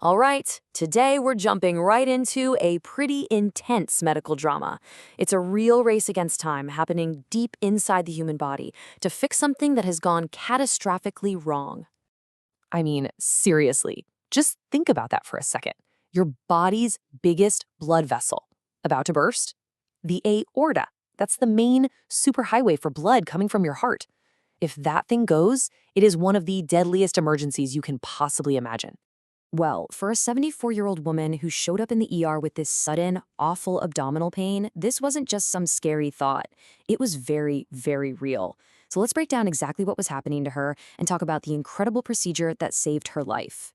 All right, today we're jumping right into a pretty intense medical drama. It's a real race against time happening deep inside the human body to fix something that has gone catastrophically wrong. I mean, seriously, just think about that for a second. Your body's biggest blood vessel about to burst? The aorta. That's the main superhighway for blood coming from your heart. If that thing goes, it is one of the deadliest emergencies you can possibly imagine. Well, for a 74-year-old woman who showed up in the ER with this sudden, awful abdominal pain, this wasn't just some scary thought. It was very, very real. So let's break down exactly what was happening to her and talk about the incredible procedure that saved her life.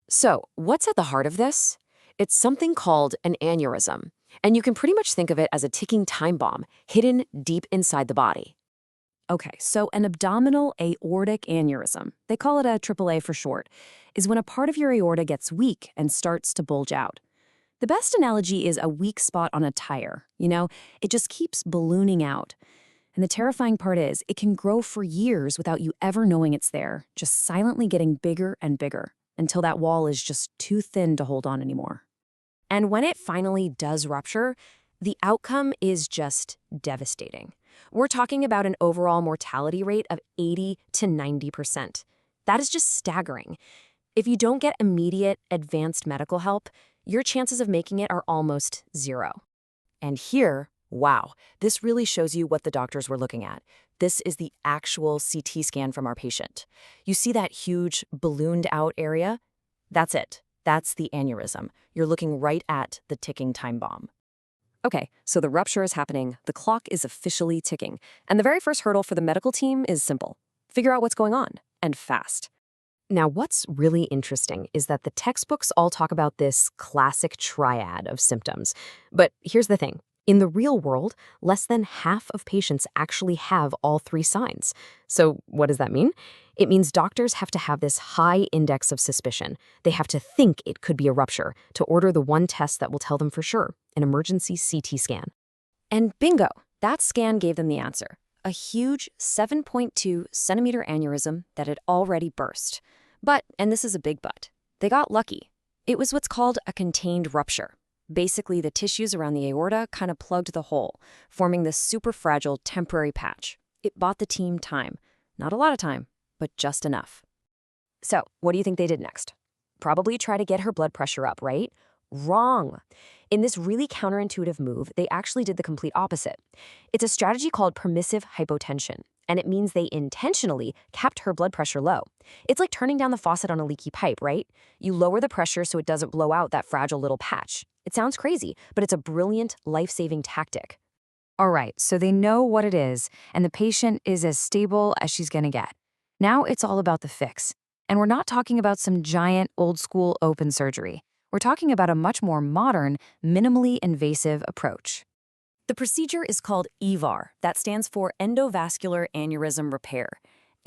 So, what's at the heart of this? It's something called an aneurysm, and you can pretty much think of it as a ticking time bomb hidden deep inside the body. Okay, so an abdominal aortic aneurysm, they call it a AAA for short, is when a part of your aorta gets weak and starts to bulge out. The best analogy is a weak spot on a tire. It just keeps ballooning out. And the terrifying part is, it can grow for years without you ever knowing it's there, just silently getting bigger and bigger, until that wall is just too thin to hold on anymore. And when it finally does rupture, the outcome is just devastating. We're talking about an overall mortality rate of 80 to 90%. That is just staggering. If you don't get immediate, advanced medical help, your chances of making it are almost zero. And here, wow, this really shows you what the doctors were looking at. This is the actual CT scan from our patient. You see that huge ballooned out area? That's it. That's the aneurysm. You're looking right at the ticking time bomb. Okay, so the rupture is happening, the clock is officially ticking, and the very first hurdle for the medical team is simple. Figure out what's going on, and fast. Now, what's really interesting is that the textbooks all talk about this classic triad of symptoms. But here's the thing. In the real world, less than half of patients actually have all three signs. So what does that mean? It means doctors have to have this high index of suspicion. They have to think it could be a rupture to order the one test that will tell them for sure, an emergency CT scan. And bingo, that scan gave them the answer. A huge 7.2 centimeter aneurysm that had already burst. But, and this is a big but, they got lucky. It was what's called a contained rupture. Basically, the tissues around the aorta kind of plugged the hole, forming this super fragile temporary patch. It bought the team time. Not a lot of time, but just enough. So, what do you think they did next? Probably try to get her blood pressure up, right? Wrong. In this really counterintuitive move, they actually did the complete opposite. It's a strategy called permissive hypotension, and it means they intentionally kept her blood pressure low. It's like turning down the faucet on a leaky pipe, right? You lower the pressure so it doesn't blow out that fragile little patch. It sounds crazy, but it's a brilliant, life-saving tactic. All right, so they know what it is, and the patient is as stable as she's gonna get. Now it's all about the fix. And we're not talking about some giant, old-school open surgery. We're talking about a much more modern, minimally invasive approach. The procedure is called EVAR. That stands for Endovascular Aneurysm Repair.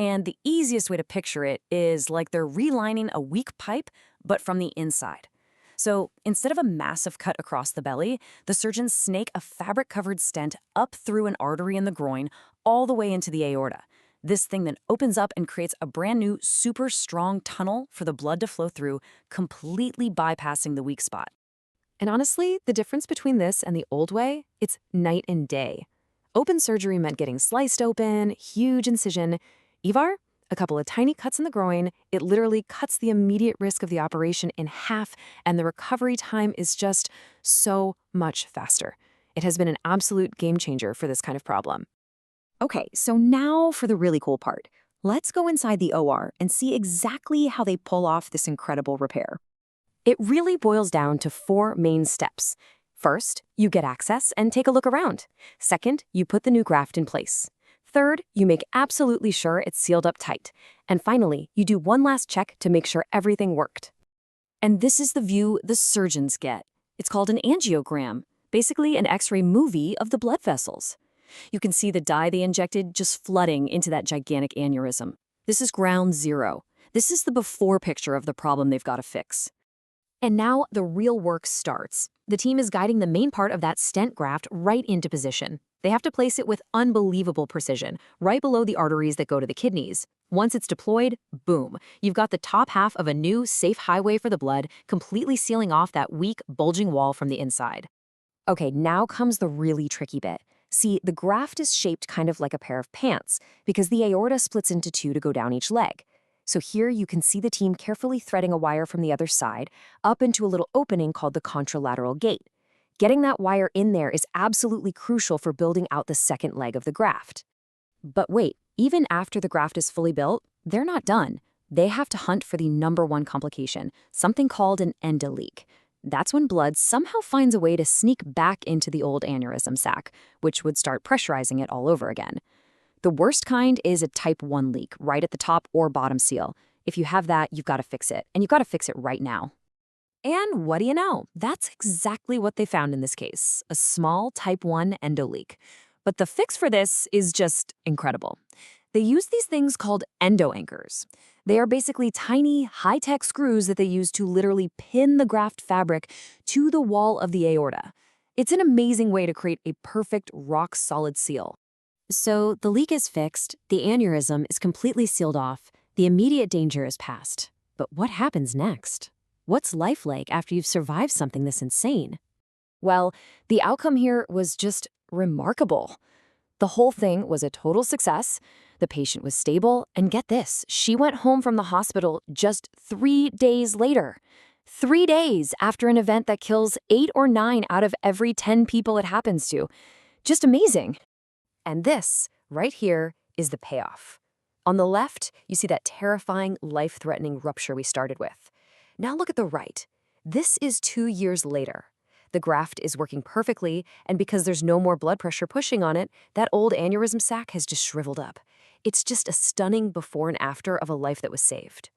And the easiest way to picture it is like they're relining a weak pipe, but from the inside. So instead of a massive cut across the belly, the surgeons snake a fabric-covered stent up through an artery in the groin all the way into the aorta. This thing then opens up and creates a brand new, super strong tunnel for the blood to flow through, completely bypassing the weak spot. And honestly, the difference between this and the old way, it's night and day. Open surgery meant getting sliced open, huge incision. EVAR? A couple of tiny cuts in the groin. It literally cuts the immediate risk of the operation in half, and the recovery time is just so much faster. It has been an absolute game changer for this kind of problem. Okay, so now for the really cool part. Let's go inside the OR and see exactly how they pull off this incredible repair. It really boils down to 4 main steps. First, you get access and take a look around. Second, you put the new graft in place. Third, you make absolutely sure it's sealed up tight. And finally, you do one last check to make sure everything worked. And this is the view the surgeons get. It's called an angiogram, basically an X-ray movie of the blood vessels. You can see the dye they injected just flooding into that gigantic aneurysm. This is ground zero. This is the before picture of the problem they've got to fix. And now the real work starts. The team is guiding the main part of that stent graft right into position. They have to place it with unbelievable precision, right below the arteries that go to the kidneys. Once it's deployed, boom, you've got the top half of a new, safe highway for the blood, completely sealing off that weak, bulging wall from the inside. Okay, now comes the really tricky bit. See, the graft is shaped kind of like a pair of pants because the aorta splits into two to go down each leg. So here you can see the team carefully threading a wire from the other side up into a little opening called the contralateral gate. Getting that wire in there is absolutely crucial for building out the second leg of the graft. But wait, even after the graft is fully built, they're not done. They have to hunt for the number one complication, something called an endoleak. That's when blood somehow finds a way to sneak back into the old aneurysm sac, which would start pressurizing it all over again. The worst kind is a type 1 leak, right at the top or bottom seal. If you have that, you've got to fix it, and you've got to fix it right now. And what do you know? That's exactly what they found in this case, a small type 1 endoleak. But the fix for this is just incredible. They use these things called endo-anchors. They are basically tiny, high-tech screws that they use to literally pin the graft fabric to the wall of the aorta. It's an amazing way to create a perfect, rock-solid seal. So the leak is fixed, the aneurysm is completely sealed off, the immediate danger is past. But what happens next? What's life like after you've survived something this insane? Well, the outcome here was just remarkable. The whole thing was a total success. The patient was stable, and get this, she went home from the hospital just 3 days later. 3 days after an event that kills 8 or 9 out of every 10 people it happens to. Just amazing. And this, right here, is the payoff. On the left, you see that terrifying, life-threatening rupture we started with. Now look at the right. This is 2 years later. The graft is working perfectly, and because there's no more blood pressure pushing on it, that old aneurysm sac has just shriveled up. It's just a stunning before and after of a life that was saved.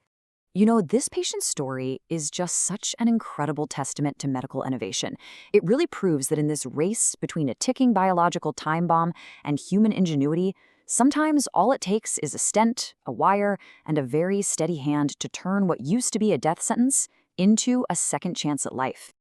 You know, this patient's story is just such an incredible testament to medical innovation. It really proves that in this race between a ticking biological time bomb and human ingenuity, sometimes all it takes is a stent, a wire, and a very steady hand to turn what used to be a death sentence into a second chance at life.